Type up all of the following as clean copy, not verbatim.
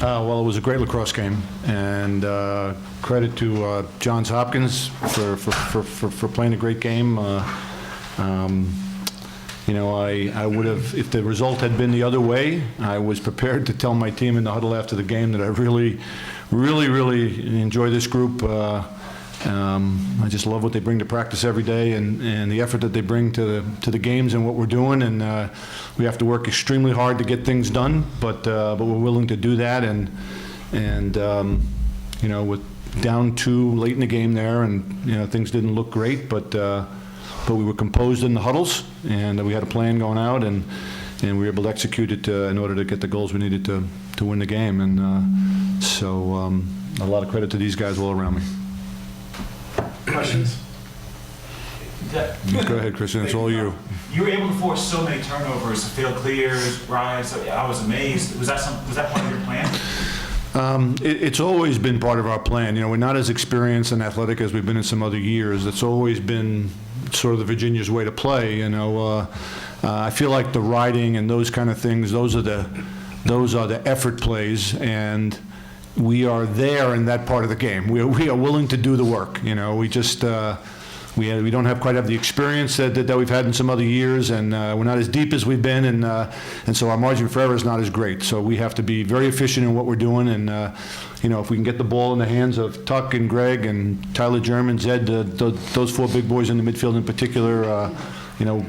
Well, it was a great lacrosse game, and credit to Johns Hopkins for playing a great game. You know, I would have, if the result had been the other way, I was prepared to tell my team in the huddle after the game that I really enjoy this group. I just love what they bring to practice every day, and the effort that they bring to the games and what we're doing. And we have to work extremely hard to get things done, but we're willing to do that. And you know, with down 2 late in the game there, and you know, things didn't look great, but we were composed in the huddles, and we had a plan going out, and we were able to execute it in order to get the goals we needed to win the game. And so a lot of credit to these guys all around me. Questions? Yeah. Go ahead, Christian. It's all you. You were able to force so many turnovers, failed clears, rise. I was amazed. Was that part of your plan? It's always been part of our plan. You know, we're not as experienced and athletic as we've been in some other years. It's always been sort of the Virginia's way to play. You know, I feel like the riding and those kind of things, those are the effort plays, and we are there in that part of the game. We are willing to do the work. You know, we just we don't quite have the experience that we've had in some other years, and we're not as deep as we've been, and so our margin for error is not as great. So we have to be very efficient in what we're doing, and you know, if we can get the ball in the hands of Tuck and Greg and Tyler German, Zed, those 4 big boys in the midfield in particular, you know,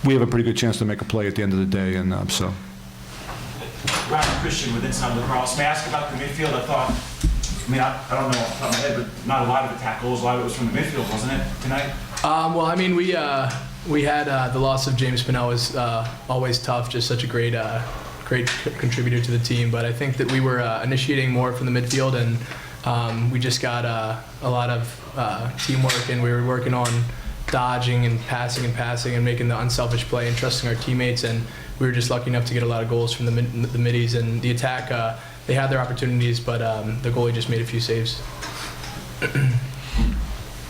we have a pretty good chance to make a play at the end of the day, and so. Ryan Christian with Inside Lacrosse. May I ask about the midfield? I don't know off the top of my head, but not a lot of the tackles. A lot of it was from the midfield, wasn't it, tonight? Well, I mean, we had the loss of James Pinnell was always tough, just such a great contributor to the team. But I think that we were initiating more from the midfield, and we just got a lot of teamwork, and we were working on dodging and passing and making the unselfish play and trusting our teammates. And we were just lucky enough to get a lot of goals from the middies, and the attack. They had their opportunities, but the goalie just made a few saves.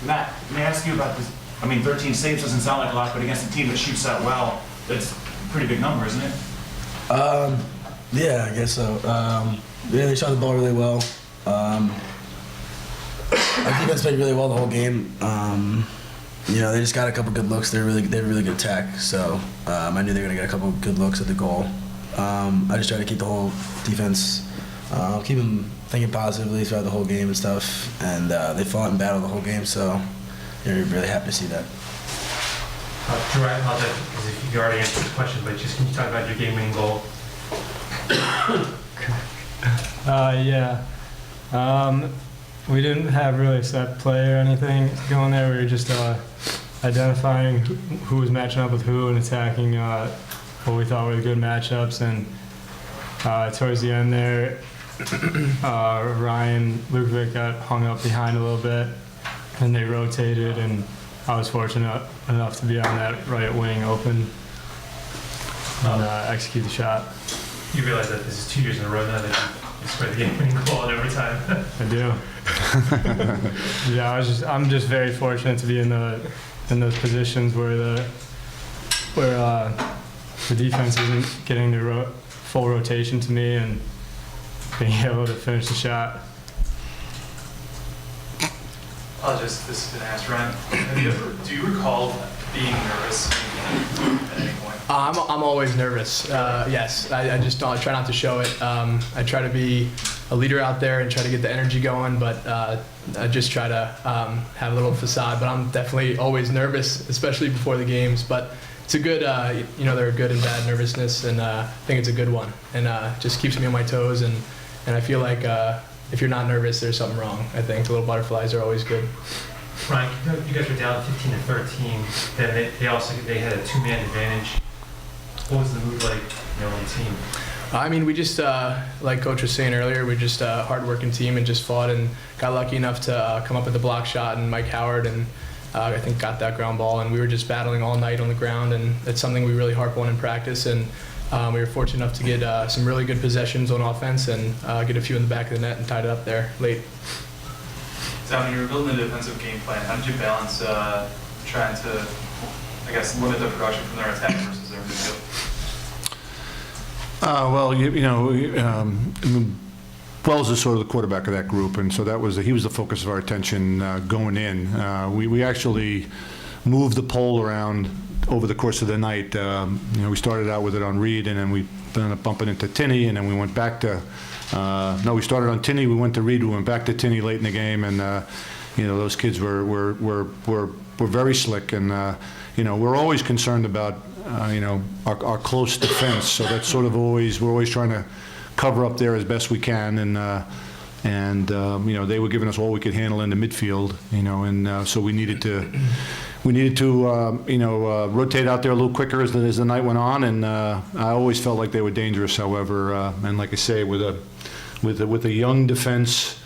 Matt, may I ask you about this? I mean, 13 saves doesn't sound like a lot, but against a team that shoots that well, that's a pretty big number, isn't it? Yeah, I guess so. Yeah, they shot the ball really well. Our defense played really well the whole game. You know, they just got a couple good looks. They had a really good attack, so I knew they were gonna get a couple good looks at the goal. I just tried to keep the whole defense, keep them thinking positively throughout the whole game and stuff, and they fought and battled the whole game, so you're really happy to see that. Drew, I apologize because you already answered the question, but just can you talk about your game-winning goal? Yeah. We didn't have really a set play or anything going there. We were just identifying who was matching up with who and attacking what we thought were good matchups. And towards the end there, Ryan Lukovic got hung up behind a little bit, and they rotated, and I was fortunate enough to be on that right wing open and execute the shot. You realize that this is 2 years in a row now that you scored the game-winning goal in overtime. I do. Yeah, I'm just very fortunate to be in those positions where the defense isn't getting the full rotation to me and being able to finish the shot. Apologies, this has been asked, Ryan. Do you recall being nervous at any point? I'm always nervous. Yes, I just don't. I try not to show it. I try to be a leader out there and try to get the energy going, but I just try to have a little facade. But I'm definitely always nervous, especially before the games. But it's a good, you know, there are good and bad nervousness, and I think it's a good one, and just keeps me on my toes. And I feel like if you're not nervous, there's something wrong. I think the little butterflies are always good. Ryan, you guys were down 15-13. Then they had a 2-man advantage. What was the mood like, you know, on the team? I mean, we just, like Coach was saying earlier, we're just a hard-working team and just fought and got lucky enough to come up with the block shot, and Mike Howard and I think got that ground ball, and we were just battling all night on the ground, and it's something we really harp on in practice, and we were fortunate enough to get some really good possessions on offense and get a few in the back of the net and tied it up there late. So when you were building a defensive game plan, how did you balance trying to, I guess, limit the production from their attack versus their midfield? Well, you know, Wells is sort of the quarterback of that group, and so he was the focus of our attention going in. We actually moved the poll around over the course of the night. We started out with it on Reed, and then we ended up bumping into Tinney, and then we went back to we started on Tinney, we went to Reed, we went back to Tinney late in the game, and those kids were very slick, and we're always concerned about our close defense, so that's sort of we're always trying to cover up there as best we can, and they were giving us all we could handle in the midfield, and so we needed to rotate out there a little quicker as the night went on, and I always felt like they were dangerous. However, and like I say, with a young defense,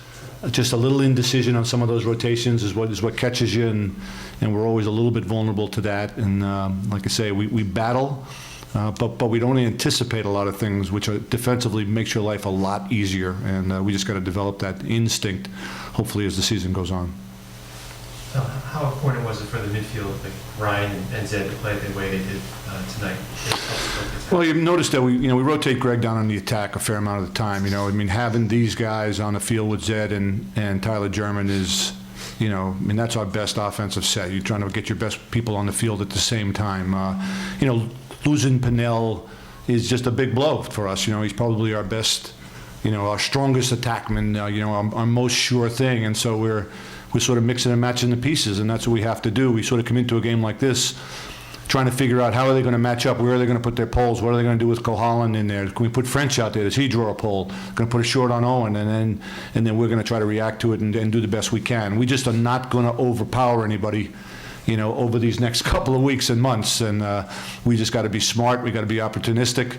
just a little indecision on some of those rotations is what catches you, and we're always a little bit vulnerable to that. And like I say, we battle. But we don't anticipate a lot of things, which defensively makes your life a lot easier, and we just got to develop that instinct, hopefully, as the season goes on. How important was it for the midfield, like Ryan and Zed, to play the way they did tonight? Well, you've noticed that we rotate Greg down on the attack a fair amount of the time. Having these guys on the field with Zed and Tyler German is, that's our best offensive set. You're trying to get your best people on the field at the same time. Losing Pinnell is just a big blow for us. He's probably our best, our strongest attackman, our most sure thing. And so we're sort of mixing and matching the pieces, and that's what we have to do. We sort of come into a game like this trying to figure out how are they going to match up, where are they going to put their poles, what are they going to do with Coholan in there? Can we put French out there? Does he draw a pole? Going to put a short on Owen, and then we're going to try to react to it and do the best we can. We just are not going to overpower anybody over these next couple of weeks and months, and we just got to be smart. We got to be opportunistic.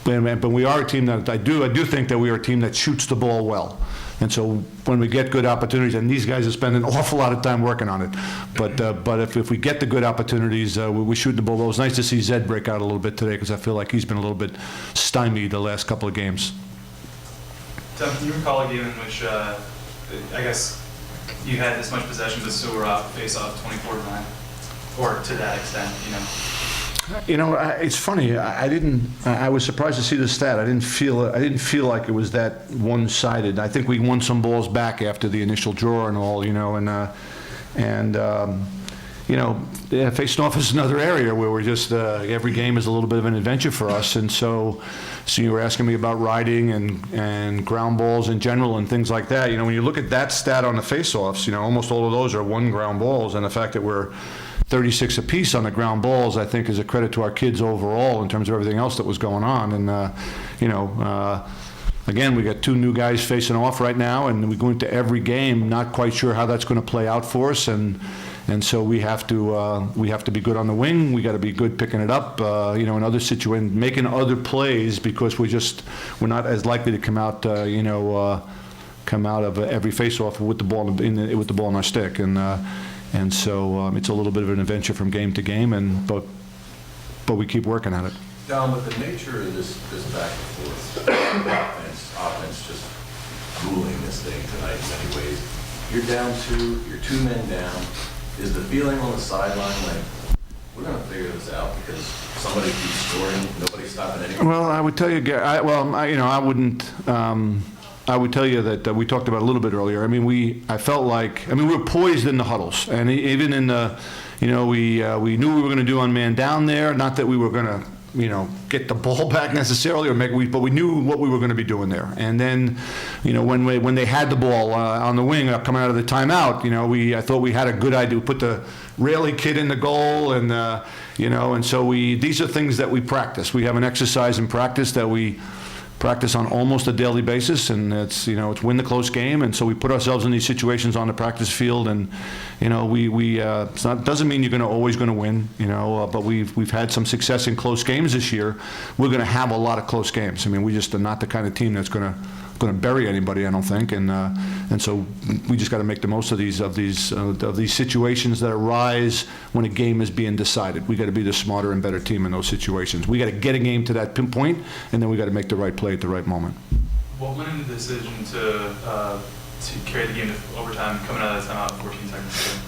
But we are a team that I do think that we are a team that shoots the ball well, and so when we get good opportunities, and these guys have spent an awful lot of time working on it, but if we get the good opportunities, we shoot the ball well. It was nice to see Zed break out a little bit today, because I feel like he's been a little bit stymied the last couple of games. Tim, can you recall a game in which I guess you had this much possession, but still were out face-off 24-9, or to that extent, It's funny. I was surprised to see the stat. I didn't feel like it was that one-sided. I think we won some balls back after the initial draw and all, facing off is another area where we're just every game is a little bit of an adventure for us, and so you were asking me about riding and ground balls in general and things like that. When you look at that stat on the face-offs, almost all of those are one ground balls, and the fact that we're 36 apiece on the ground balls, I think, is a credit to our kids overall in terms of everything else that was going on. And again, we got two new guys facing off right now, and we go into every game not quite sure how that's going to play out for us, and so we have to be good on the wing. We got to be good picking it up, in other situations, making other plays, because we're not as likely to come out of every face-off with the ball with the ball in our stick, and so it's a little bit of an adventure from game to game, but we keep working at it. Don, with the nature of this back and forth offense just ruling this thing tonight in many ways, you're 2 men down. Is the feeling on the sideline like, we're going to figure this out because somebody keeps scoring, nobody's stopping anyone? Well, I would tell you, Gary, I wouldn't. I would tell you that we talked about it a little bit earlier. I felt like we were poised in the huddles, and even in the, we knew we were going to do on man down there. Not that we were going to, get the ball back necessarily, but we knew what we were going to be doing there. And then, when they had the ball on the wing coming out of the timeout, I thought we had a good idea. We put the Raley kid in the goal, and and so these are things that we practice. We have an exercise in practice that we practice on almost a daily basis, and it's win the close game, and so we put ourselves in these situations on the practice field, and doesn't mean you're always going to win, but we've had some success in close games this year. We're going to have a lot of close games. We just are not the kind of team that's going to bury anybody, I don't think, and so we just got to make the most of these situations that arise when a game is being decided. We got to be the smarter and better team in those situations. We got to get a game to that pinpoint, and then we got to make the right play at the right moment. What went into the decision to carry the game to overtime, coming out of that timeout 14 seconds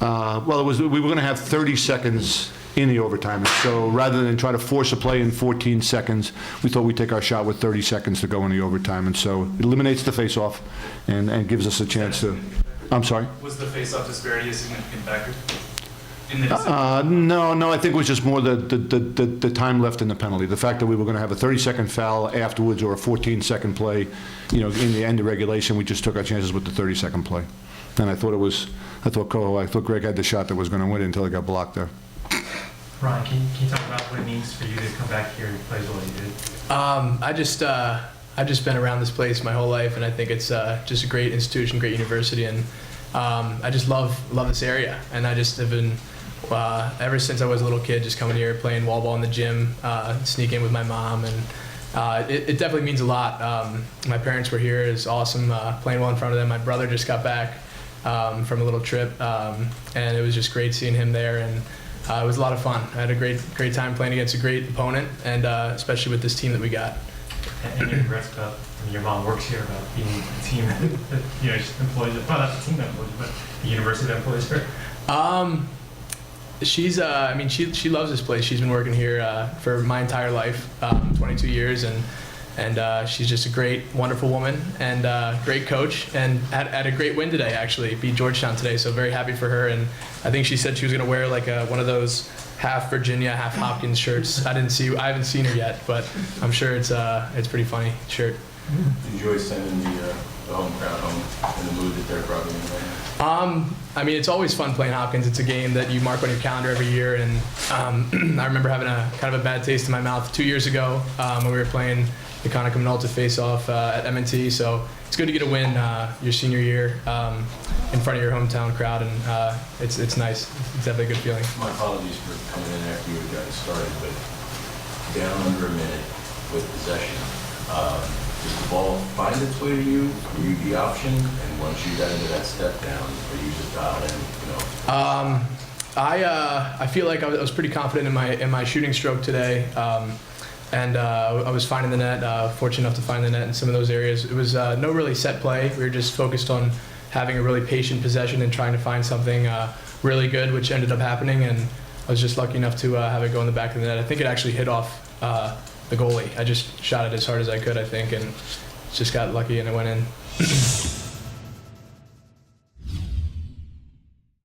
ago? Well, we were going to have 30 seconds in the overtime. And so rather than try to force a play in 14 seconds, we thought we'd take our shot with 30 seconds to go in the overtime. And so it eliminates the face-off and gives us a chance to, I'm sorry? Was the face-off disparity a significant factor? In the No, I think it was just more the time left in the penalty. The fact that we were going to have a 30-second foul afterwards or a 14-second play, in the end of regulation, we just took our chances with the 30-second play. And I thought Greg had the shot that was going to win it until it got blocked there. Ryan, can you talk about what it means for you to come back here and play as well as you did? I've just been around this place my whole life, and I think it's just a great institution, great university, and I just love this area. And I just have been, ever since I was a little kid, just coming here, playing wall ball in the gym, sneaking in with my mom, and it definitely means a lot. My parents were here. It's awesome playing well in front of them. My brother just got back from a little trip, and it was just great seeing him there, and it was a lot of fun. I had a great time playing against a great opponent, and especially with this team that we got. And your regrets about, your mom works here, about being the team that just employs, well, not the team that employs, but the university that employs her? She's, she loves this place. She's been working here for my entire life, 22 years, and she's just a great, wonderful woman and great coach, and had a great win today, actually. Beat Georgetown today, so very happy for her. And I think she said she was going to wear like one of those half Virginia, half Hopkins shirts. I haven't seen her yet, but I'm sure it's pretty funny shirt. Enjoy sending the home crowd home in the mood that they're probably in right now? It's always fun playing Hopkins. It's a game that you mark on your calendar every year, and I remember having a kind of a bad taste in my mouth 2 years ago when we were playing the Conica Minolta face-off at M&T. So it's good to get a win your senior year in front of your hometown crowd, and it's nice. It's definitely a good feeling. My apologies for coming in after you had gotten started, but down under a minute with possession. Does the ball find its way to you? Were you the option? And once you got into that step down, are you just dialed in? I feel like I was pretty confident in my shooting stroke today, and I was finding the net. Fortunate enough to find the net in some of those areas. It was no really set play. We were just focused on having a really patient possession and trying to find something really good, which ended up happening. And I was just lucky enough to have it go in the back of the net. I think it actually hit off the goalie. I just shot it as hard as I could, I think, and just got lucky and it went in.